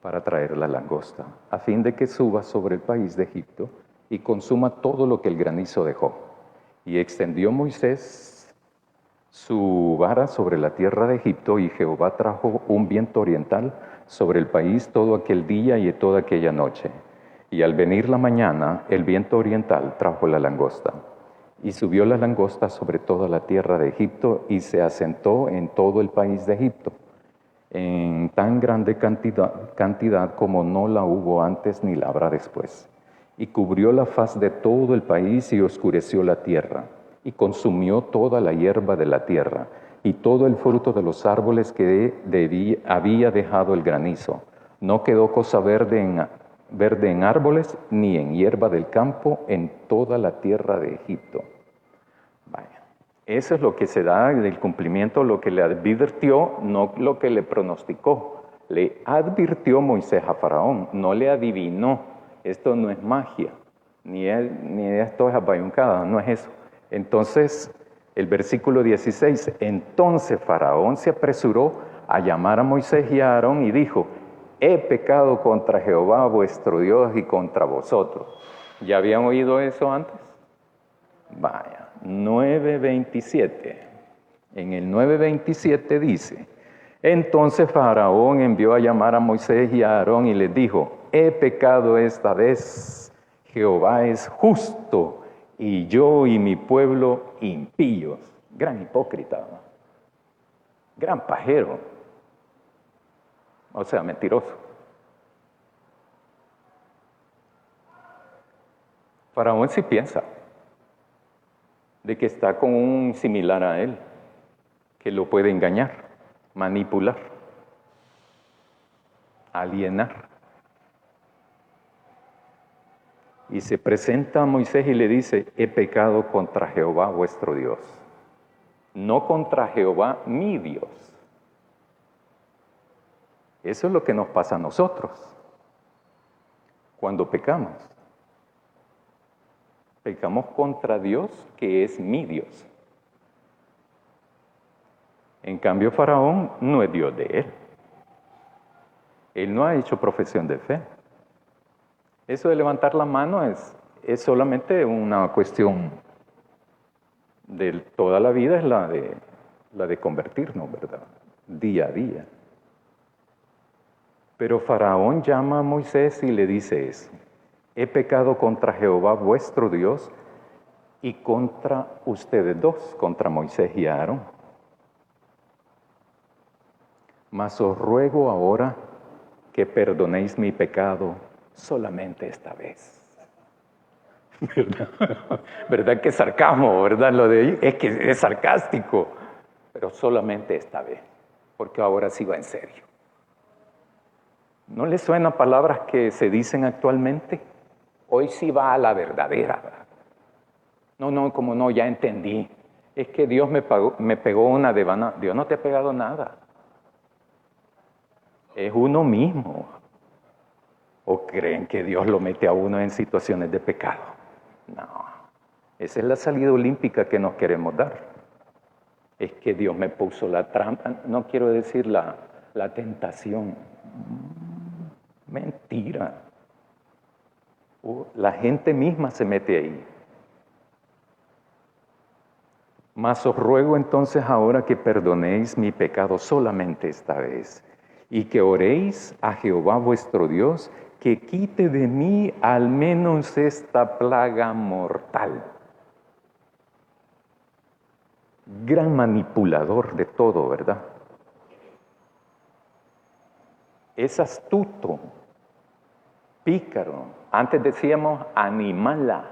para traer la langosta, a fin de que suba sobre el país de Egipto y consuma todo lo que el granizo dejó. Y extendió Moisés su vara sobre la tierra de Egipto, y Jehová trajo un viento oriental sobre el país todo aquel día y toda aquella noche. Y al venir la mañana, el viento oriental trajo la langosta. Y subió la langosta sobre toda la tierra de Egipto, y se asentó en todo el país de Egipto, en tan grande cantidad como no la hubo antes ni la habrá después. Y cubrió la faz de todo el país y oscureció la tierra, y consumió toda la hierba de la tierra, y todo el fruto de los árboles que había dejado el granizo. No quedó cosa verde en árboles, ni en hierba del campo, en toda la tierra de Egipto. Vaya, eso es lo que se da del cumplimiento, lo que le advirtió, no lo que le pronosticó. Le advirtió Moisés a Faraón, no le adivinó. Esto no es magia, ni esto es abayuncada, no es eso. Entonces, el versículo 16, entonces Faraón se apresuró a llamar a Moisés y a Aarón y dijo, he pecado contra Jehová vuestro Dios y contra vosotros. ¿Ya habían oído eso antes? Vaya, 9:27. En el 9:27 dice, entonces Faraón envió a llamar a Moisés y a Aarón y les dijo, he pecado esta vez, Jehová es justo y yo y mi pueblo impíos. Gran hipócrita, ¿no? Gran pajero, o sea, mentiroso. Faraón sí piensa de que está con un similar a él, que lo puede engañar, manipular, alienar. Y se presenta a Moisés y le dice, he pecado contra Jehová vuestro Dios, no contra Jehová mi Dios. Eso es lo que nos pasa a nosotros cuando pecamos. Pecamos contra Dios, que es mi Dios. En cambio, Faraón no es Dios de él. Él no ha hecho profesión de fe. Eso de levantar la mano es solamente una cuestión de toda la vida, es la de convertirnos, ¿verdad? Día a día. Pero Faraón llama a Moisés y le dice eso. He pecado contra Jehová vuestro Dios y contra ustedes dos, contra Moisés y Aarón. Mas os ruego ahora que perdonéis mi pecado solamente esta vez. ¿Verdad? ¿Verdad que sarcasmo, verdad? Lo de ahí es que es sarcástico, pero solamente esta vez, porque ahora sí va en serio. ¿No les suenan palabras que se dicen actualmente? Hoy sí va a la verdadera, ¿verdad? No, como no, ya entendí. Es que Dios me pegó una devana. Dios no te ha pegado nada. Es uno mismo. ¿O creen que Dios lo mete a uno en situaciones de pecado? No. Esa es la salida olímpica que nos queremos dar. Es que Dios me puso la trampa. No quiero decir la tentación. Mentira. La gente misma se mete ahí. Mas os ruego entonces ahora que perdonéis mi pecado solamente esta vez, y que oréis a Jehová vuestro Dios, que quite de mí al menos esta plaga mortal. Gran manipulador de todo, ¿verdad? Es astuto, pícaro. Antes decíamos animala.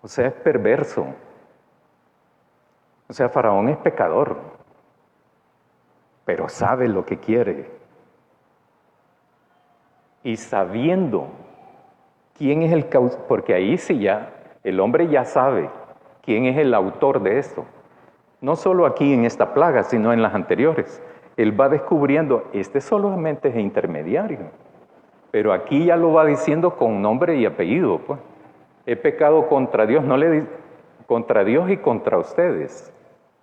O sea, es perverso. O sea, Faraón es pecador, pero sabe lo que quiere. Y sabiendo quién es el causante, porque ahí sí ya, el hombre ya sabe quién es el autor de esto. No solo aquí en esta plaga, sino en las anteriores. Él va descubriendo, este solamente es intermediario. Pero aquí ya lo va diciendo con nombre y apellido, pues. He pecado contra Dios, no le contra Dios y contra ustedes.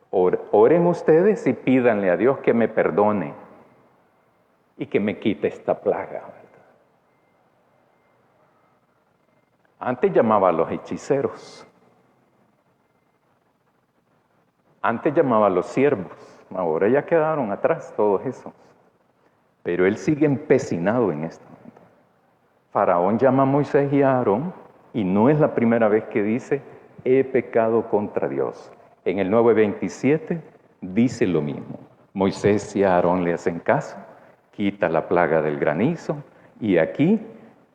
Oren ustedes y pídanle a Dios que me perdone y que me quite esta plaga. Antes llamaba a los hechiceros. Antes llamaba a los siervos. Ahora ya quedaron atrás todos esos. Pero él sigue empecinado en esto. Faraón llama a Moisés y a Aarón y no es la primera vez que dice, he pecado contra Dios. En el 9:27 dice lo mismo. Moisés y Aarón le hacen caso, quita la plaga del granizo, y aquí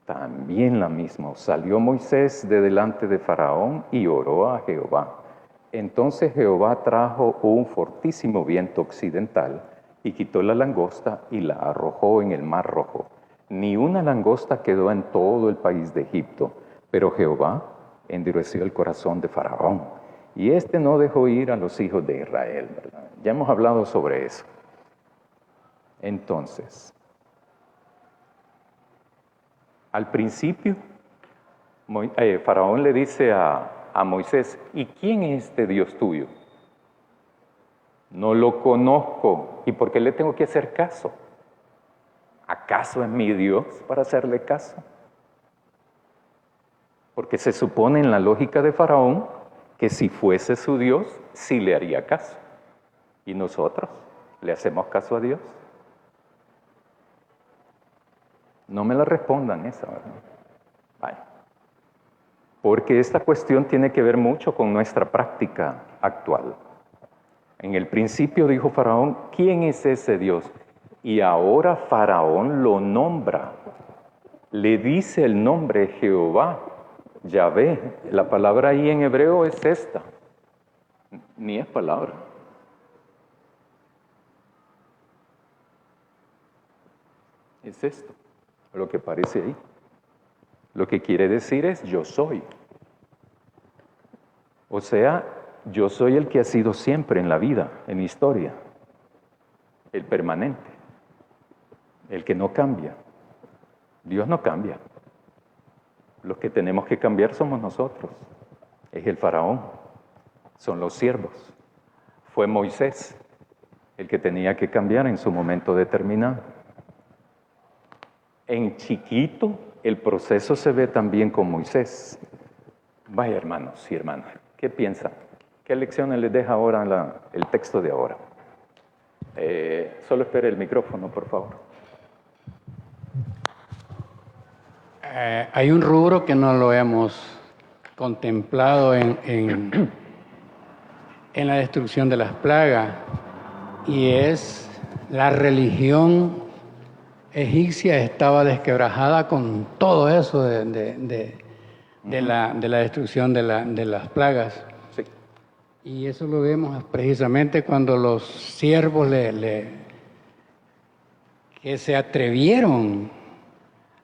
también la misma. Salió Moisés de delante de Faraón y oró a Jehová. Entonces Jehová trajo un fortísimo viento occidental y quitó la langosta y la arrojó en el mar Rojo. Ni una langosta quedó en todo el país de Egipto, pero Jehová endureció el corazón de Faraón. Y no dejó ir a los hijos de Israel, ¿verdad? Ya hemos hablado sobre eso. Entonces, al principio, Faraón le dice a Moisés, ¿y quién es este Dios tuyo? No lo conozco. ¿Y por qué le tengo que hacer caso? ¿Acaso es mi Dios para hacerle caso? Porque se supone en la lógica de Faraón que si fuese su Dios, sí le haría caso. ¿Y nosotros le hacemos caso a Dios? No me la respondan esa, ¿verdad? Vaya. Porque esta cuestión tiene que ver mucho con nuestra práctica actual. En el principio dijo Faraón, ¿quién es ese Dios? Y ahora Faraón lo nombra. Le dice el nombre Jehová. Yahvé, la palabra ahí en hebreo es esta, ni es palabra. Es esto, lo que aparece ahí. Lo que quiere decir es yo soy. O sea, yo soy el que ha sido siempre en la vida, en la historia, el permanente, el que no cambia. Dios no cambia. Los que tenemos que cambiar somos nosotros. Es el faraón, son los siervos. Fue Moisés el que tenía que cambiar en su momento determinado. En chiquito, el proceso se ve también con Moisés. Vaya, hermanos y hermanas, ¿qué piensan? ¿Qué lecciones les deja ahora el texto de ahora? Solo espere el micrófono, por favor. Hay un rubro que no lo hemos contemplado en la destrucción de las plagas, y es la religión egipcia estaba desquebrajada con todo eso de la destrucción de las plagas. Sí. Y eso lo vemos precisamente cuando los siervos que se atrevieron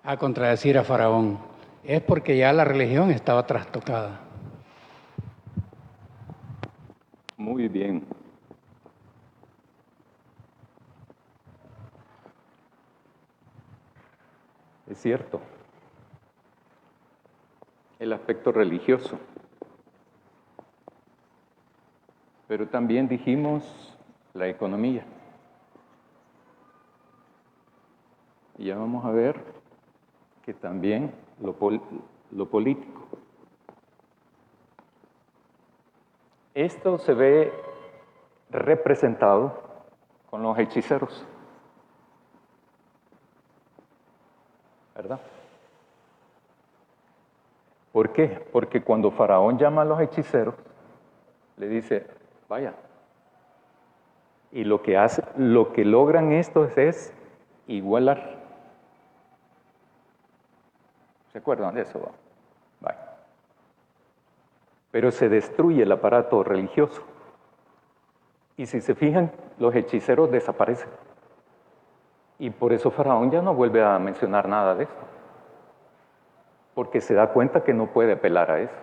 a contradecir a Faraón. Es porque ya la religión estaba trastocada. Muy bien. Es cierto. El aspecto religioso. Pero también dijimos la economía. Y ya vamos a ver que también lo político. Esto se ve representado con los hechiceros, ¿verdad? ¿Por qué? Porque cuando Faraón llama a los hechiceros, le dice, vaya. Y lo que logran estos es igualar. ¿Se acuerdan de eso? Vaya. Pero se destruye el aparato religioso. Y si se fijan, los hechiceros desaparecen. Y por eso Faraón ya no vuelve a mencionar nada de esto. Porque se da cuenta que no puede apelar a eso.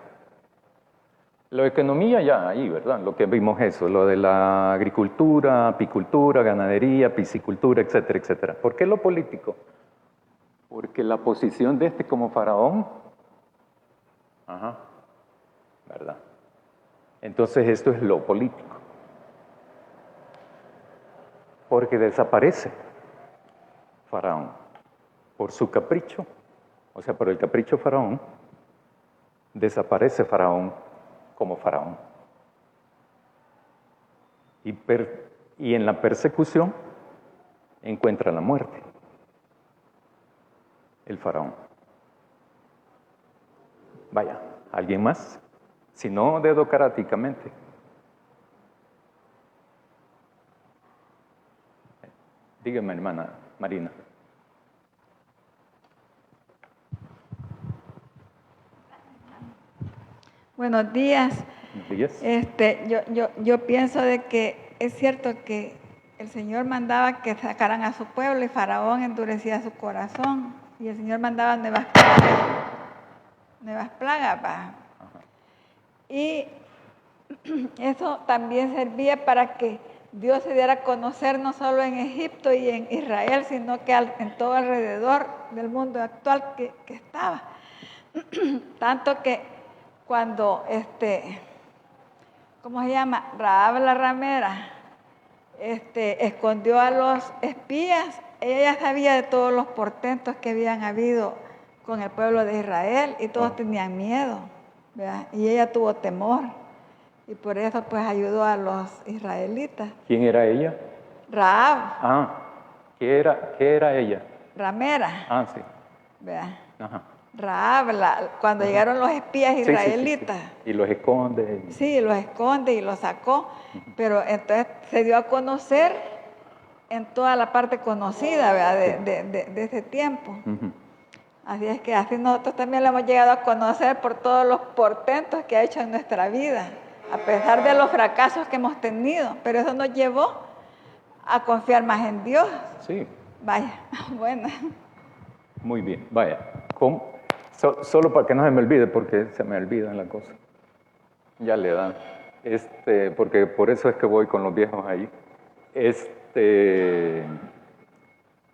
La economía ya ahí, ¿verdad? Lo que vimos eso, lo de la agricultura, apicultura, ganadería, piscicultura, etcétera, etcétera. ¿Por qué lo político? Porque la posición de este como Faraón, ¿verdad? Entonces esto es lo político. Porque desaparece Faraón por su capricho, o sea, por el capricho Faraón, desaparece Faraón como Faraón. Y en la persecución encuentra la muerte, el Faraón. Vaya, ¿alguien más? Si no, dedocráticamente. Dígame, hermana Marina. Buenos días. Buenos días. Yo pienso de que es cierto que el Señor mandaba que sacaran a su pueblo y Faraón endurecía su corazón y el Señor mandaba nuevas plagas. Y eso también servía para que Dios se diera a conocer no solo en Egipto y en Israel, sino que en todo alrededor del mundo actual que estaba. Tanto que cuando ¿cómo se llama? Rahab la ramera escondió a los espías, ella ya sabía de todos los portentos que habían habido con el pueblo de Israel y todos tenían miedo, ¿verdad? Y ella tuvo temor. Y por eso pues ayudó a los israelitas. ¿Quién era ella? Rahab. ¿Qué era ella? Ramera. Sí. ¿Verdad? Ajá. Rahab, cuando llegaron los espías israelitas. Sí. Y los esconde. Sí, los esconde y los sacó. Pero entonces se dio a conocer en toda la parte conocida, ¿verdad? De ese tiempo. Así es que así nosotros también lo hemos llegado a conocer por todos los portentos que ha hecho en nuestra vida, a pesar de los fracasos que hemos tenido, pero eso nos llevó a confiar más en Dios. Sí. Vaya, bueno. Muy bien, vaya. Solo para que no se me olvide, porque se me olvidan las cosas. Ya le dan. Porque por eso es que voy con los viejos ahí.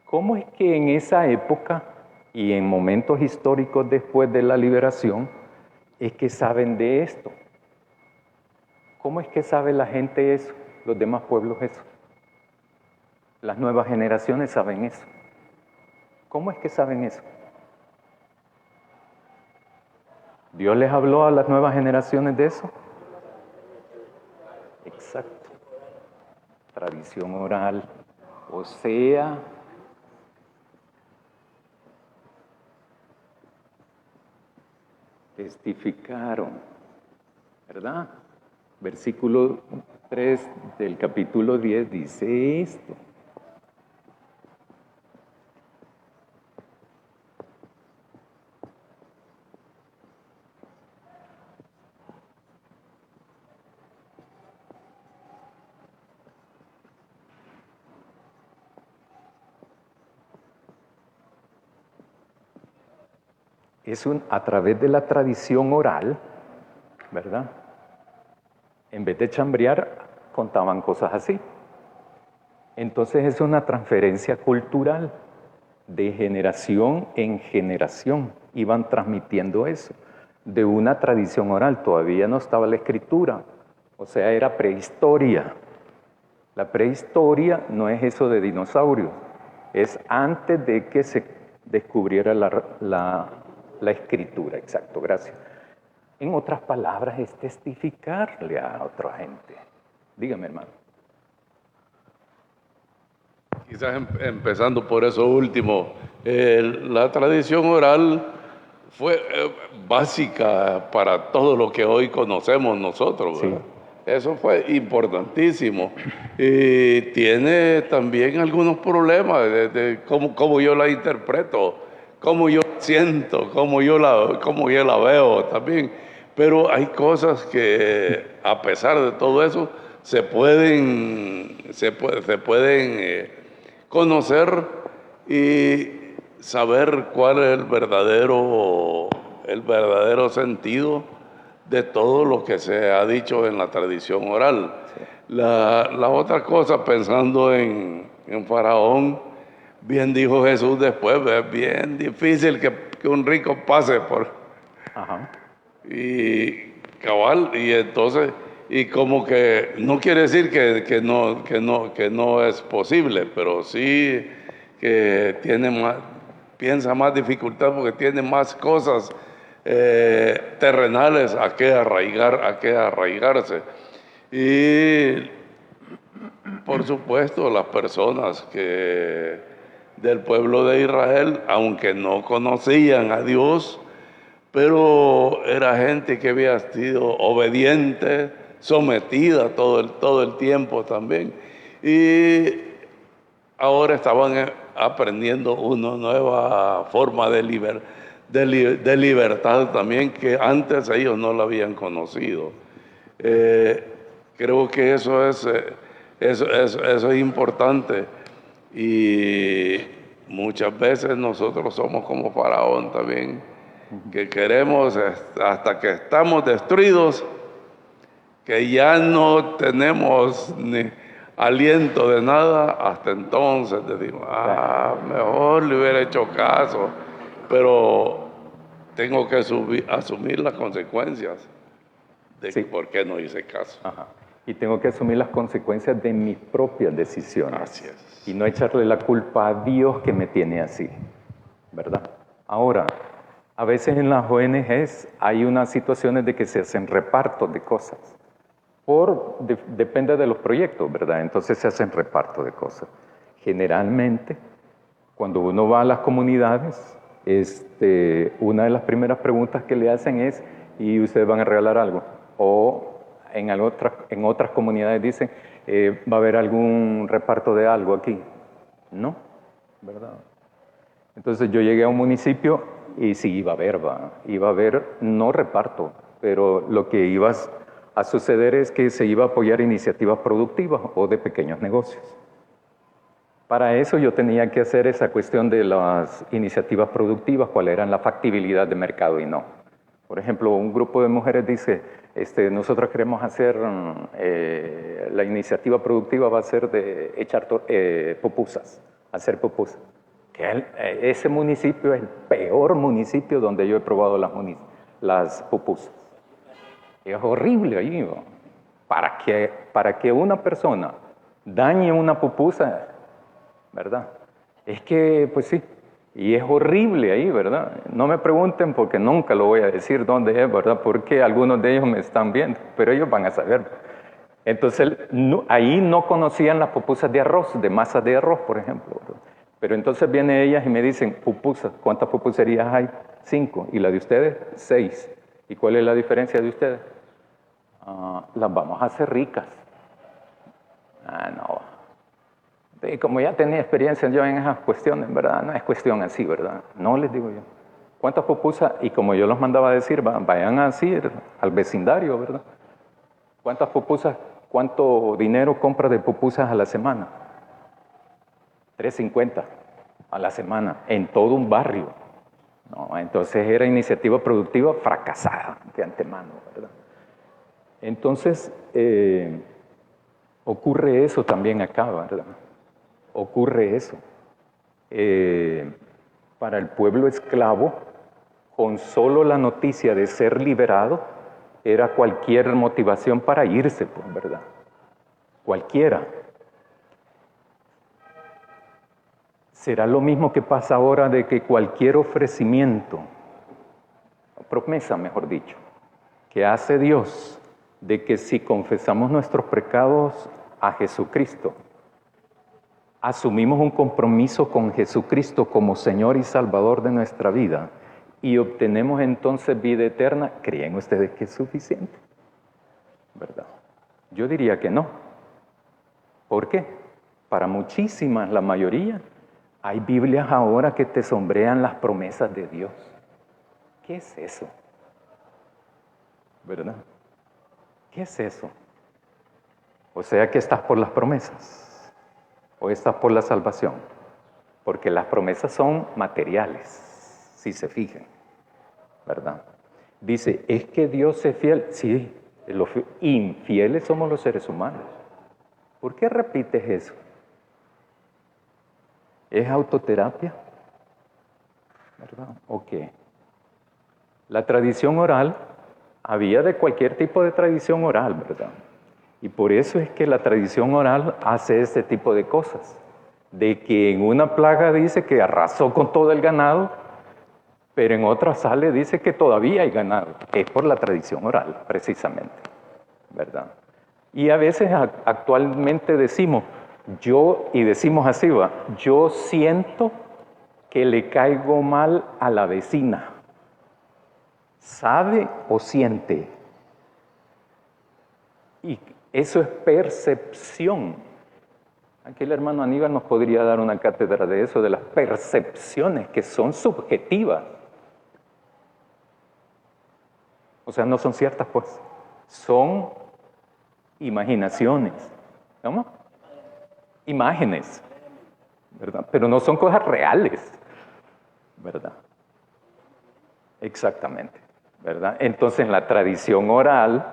¿Cómo es que en esa época y en momentos históricos después de la liberación es que saben de esto? ¿Cómo es que sabe la gente eso, los demás pueblos eso? Las nuevas generaciones saben eso. ¿Cómo es que saben eso? ¿Dios les habló a las nuevas generaciones de eso? Exacto. Tradición oral. O sea, testificaron, ¿verdad? Versículo 3 del capítulo 10 dice esto. a través de la tradición oral, ¿verdad? En vez de chambrear, contaban cosas así. Entonces es una transferencia cultural de generación en generación. Iban transmitiendo eso de una tradición oral. Todavía no estaba la escritura, o sea, era prehistoria. La prehistoria no es eso de dinosaurios, es antes de que se descubriera la escritura. Exacto, gracias. En otras palabras, es testificarle a otra gente. Dígame, hermano. Quizás empezando por eso último, la tradición oral fue básica para todo lo que hoy conocemos nosotros, ¿verdad? Sí. Eso fue importantísimo. Y tiene también algunos problemas de cómo yo la interpreto, cómo yo siento, cómo yo la veo también. Pero hay cosas que, a pesar de todo eso, se pueden conocer y saber cuál es el verdadero sentido de todo lo que se ha dicho en la tradición oral. Sí. La otra cosa, pensando en Faraón, bien dijo Jesús después, es bien difícil que un rico pase por... Ajá. Y cabal, y entonces... Y como que no quiere decir que no es posible, pero sí que piensa más dificultad porque tiene más cosas terrenales a que arraigarse. Y por supuesto las personas del pueblo de Israel, aunque no conocían a Dios, pero era gente que había sido obediente, sometida todo el tiempo también. Y ahora estaban aprendiendo una nueva forma de libertad también, que antes ellos no la habían conocido. Creo que eso es importante. Y muchas veces nosotros somos como Faraón también, que queremos hasta que estamos destruidos, que ya no tenemos ni aliento de nada, hasta entonces decimos, mejor le hubiera hecho caso, pero tengo que asumir las consecuencias de por qué no hice caso. Ajá. Y tengo que asumir las consecuencias de mis propias decisiones. Así es. Y no echarle la culpa a Dios que me tiene así, ¿verdad? Ahora, a veces en las ONGs hay unas situaciones de que se hacen repartos de cosas. Depende de los proyectos, ¿verdad? Entonces se hacen reparto de cosas. Generalmente, cuando uno va a las comunidades, una de las primeras preguntas que le hacen es, ¿y ustedes van a regalar algo? O en otras comunidades dicen, ¿va a haber algún reparto de algo aquí? No, ¿verdad? Entonces yo llegué a un municipio y sí iba a haber no reparto, pero lo que iba a suceder es que se iba a apoyar iniciativas productivas o de pequeños negocios. Para eso yo tenía que hacer esa cuestión de las iniciativas productivas, cuál era la factibilidad de mercado y no. Por ejemplo, un grupo de mujeres dice, nosotros queremos hacer, la iniciativa productiva va a ser de echar pupusas, hacer pupusas. Ese municipio es el peor municipio donde yo he probado las pupusas. Es horrible ahí, ¿no? Para que una persona dañe una pupusa, ¿verdad? Es que, pues sí, y es horrible ahí, ¿verdad? No me pregunten porque nunca lo voy a decir dónde es, ¿verdad? Porque algunos de ellos me están viendo, pero ellos van a saber. Entonces, ahí no conocían las pupusas de arroz, de masa de arroz, por ejemplo, ¿verdad? Pero entonces vienen ellas y me dicen, pupusas, ¿cuántas pupuserías hay? 5. ¿Y la de ustedes? 6. ¿Y cuál es la diferencia de ustedes? Las vamos a hacer ricas. No. Y como ya tenía experiencia yo en esas cuestiones, ¿verdad? No es cuestión así, ¿verdad? No les digo yo. ¿Cuántas pupusas? Y como yo los mandaba a decir, vayan a decir al vecindario, ¿verdad? ¿Cuántas pupusas, cuánto dinero compra de pupusas a la semana? 3.50 a la semana, en todo un barrio. No, entonces era iniciativa productiva fracasada de antemano, ¿verdad? Entonces, ocurre eso también acá, ¿verdad? Ocurre eso. Para el pueblo esclavo, con solo la noticia de ser liberado, era cualquier motivación para irse, pues, ¿verdad? Cualquiera. Será lo mismo que pasa ahora de que cualquier ofrecimiento, promesa, mejor dicho, que hace Dios de que si confesamos nuestros pecados a Jesucristo, asumimos un compromiso con Jesucristo como Señor y Salvador de nuestra vida y obtenemos entonces vida eterna, ¿creen ustedes que es suficiente? ¿Verdad? Yo diría que no. ¿Por qué? Para muchísimas, la mayoría, hay Biblias ahora que te sombrean las promesas de Dios. ¿Qué es eso? ¿Verdad? ¿Qué es eso? O sea que estás por las promesas o estás por la salvación, porque las promesas son materiales, si se fijan, ¿verdad? Dice, ¿es que Dios es fiel? Sí, los infieles somos los seres humanos. ¿Por qué repites eso? ¿Es autoterapia? ¿Verdad? ¿O qué? La tradición oral, había de cualquier tipo de tradición oral, ¿verdad? Y por eso es que la tradición oral hace este tipo de cosas. De que en una plaga dice que arrasó con todo el ganado, pero en otra sale dice que todavía hay ganado. Es por la tradición oral, precisamente, ¿verdad? Y a veces actualmente decimos, decimos así, va, yo siento que le caigo mal a la vecina. ¿Sabe o siente? Y eso es percepción. Aquí el hermano Aníbal nos podría dar una cátedra de eso, de las percepciones que son subjetivas. O sea, no son ciertas, pues. Son imaginaciones. ¿Cómo? Imágenes, ¿verdad? Pero no son cosas reales, ¿verdad? Exactamente, ¿verdad? Entonces, en la tradición oral,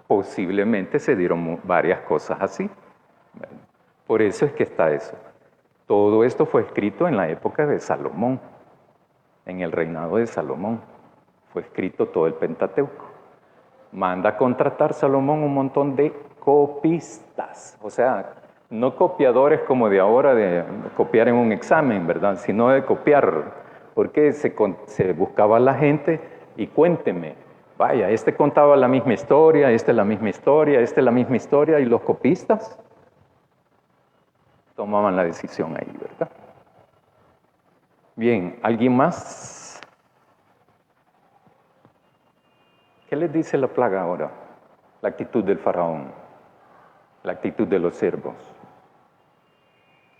posiblemente se dieron varias cosas así, ¿verdad? Por eso es que está eso. Todo esto fue escrito en la época de Salomón, en el reinado de Salomón. Fue escrito todo el Pentateuco. Manda a contratar Salomón un montón de copistas, o sea, no copiadores como de ahora, de copiar en un examen, ¿verdad? Sino de copiar, porque se buscaba a la gente y cuénteme, vaya, este contaba la misma historia, este la misma historia, este la misma historia, y los copistas tomaban la decisión ahí, ¿verdad? Bien, ¿alguien más? ¿Qué les dice la plaga ahora? La actitud del faraón, la actitud de los siervos,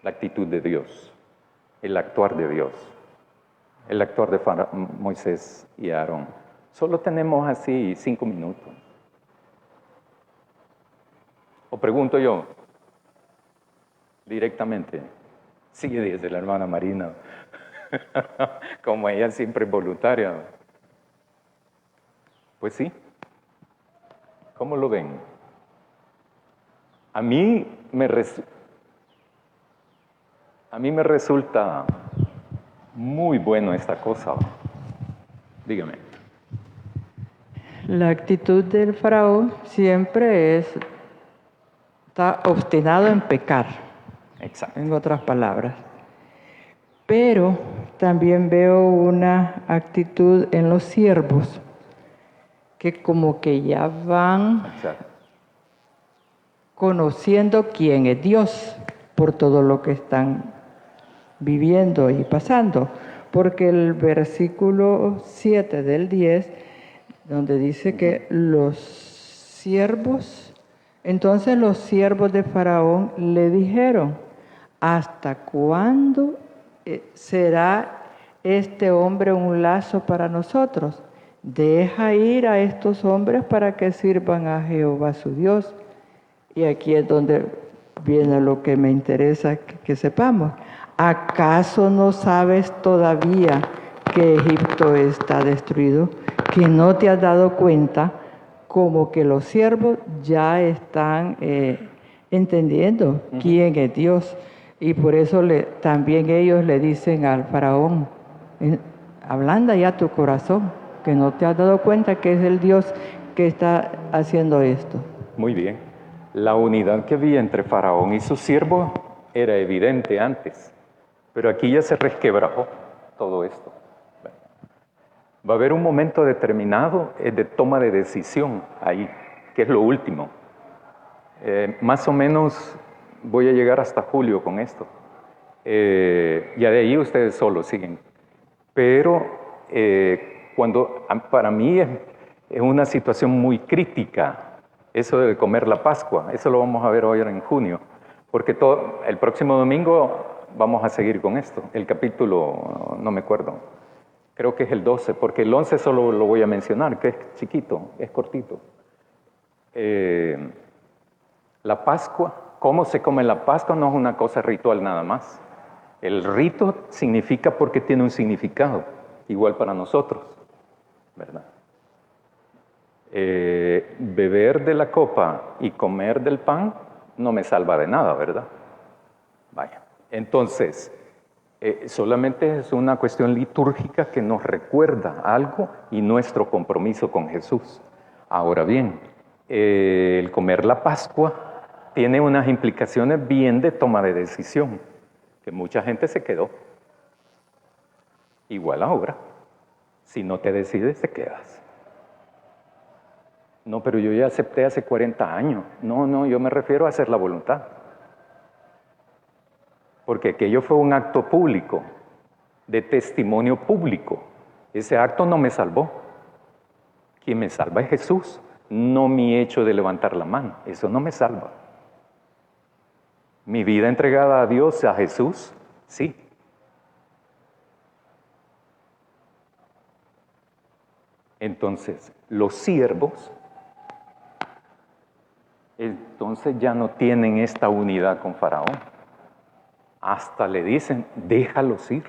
la actitud de Dios, el actuar de Dios, el actuar de Moisés y Aarón. Solo tenemos así 5 minutos. O pregunto yo, directamente, sí, dice la hermana Marina, como ella siempre es voluntaria. Pues sí. ¿Cómo lo ven? A mí me resulta muy bueno esta cosa. Dígame. La actitud del faraón siempre está obstinado en pecar. Exacto. En otras palabras. Pero también veo una actitud en los siervos que como que ya van conociendo quién es Dios por todo lo que están viviendo y pasando. Porque el versículo 7 del 10, donde dice que los siervos, entonces los siervos de Faraón le dijeron, ¿hasta cuándo será este hombre un lazo para nosotros? Deja ir a estos hombres para que sirvan a Jehová su Dios. Y aquí es donde viene lo que me interesa que sepamos. ¿Acaso no sabes todavía que Egipto está destruido, que no te has dado cuenta como que los siervos ya están entendiendo quién es Dios. Y por eso también ellos le dicen al faraón, ablanda ya tu corazón, que no te has dado cuenta que es el Dios que está haciendo esto. Muy bien. La unidad que había entre Faraón y sus siervos era evidente antes, pero aquí ya se resquebrajó todo esto. Va a haber un momento determinado de toma de decisión ahí, que es lo último. Más o menos voy a llegar hasta julio con esto. Ya de ahí ustedes solo siguen. Pero para mí es una situación muy crítica eso de comer la Pascua. Eso lo vamos a ver hoy en junio, porque el próximo domingo vamos a seguir con esto. El capítulo, no me acuerdo, creo que es el 12, porque el 11 solo lo voy a mencionar, que es chiquito, es cortito. La Pascua, ¿cómo se come la Pascua? No es una cosa ritual nada más. El rito significa porque tiene un significado, igual para nosotros, ¿verdad? Beber de la copa y comer del pan no me salva de nada, ¿verdad? Vaya, entonces, solamente es una cuestión litúrgica que nos recuerda algo y nuestro compromiso con Jesús. Ahora bien, el comer la Pascua tiene unas implicaciones bien de toma de decisión, que mucha gente se quedó. Igual ahora, si no te decides, te quedas. No, pero yo ya acepté hace 40 años. No, yo me refiero a hacer la voluntad. Porque aquello fue un acto público, de testimonio público. Ese acto no me salvó. Quien me salva es Jesús, no mi hecho de levantar la mano. Eso no me salva. Mi vida entregada a Dios, a Jesús, sí. Entonces, los siervos, entonces ya no tienen esta unidad con Faraón. Hasta le dicen, déjalos ir,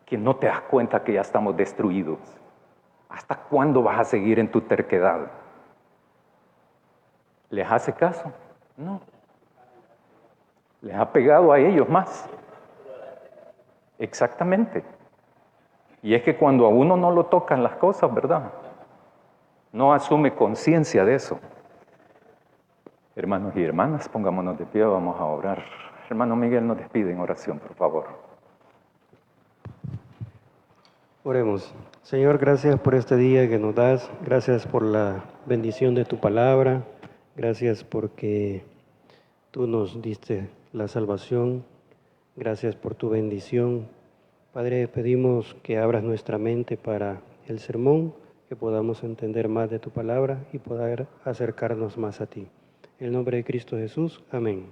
que no te das cuenta que ya estamos destruidos. ¿Hasta cuándo vas a seguir en tu terquedad? ¿Les hace caso? No. Les ha pegado a ellos más. Exactamente. Y es que cuando a uno no lo tocan las cosas, ¿verdad? No asume conciencia de eso. Hermanos y hermanas, pongámonos de pie, vamos a orar. Hermano Miguel, nos despide en oración, por favor. Oremos. Señor, gracias por este día que nos das. Gracias por la bendición de tu palabra. Gracias porque tú nos diste la salvación. Gracias por tu bendición. Padre, pedimos que abras nuestra mente para el sermón, que podamos entender más de tu palabra y poder acercarnos más a ti. En el nombre de Cristo Jesús. Amén.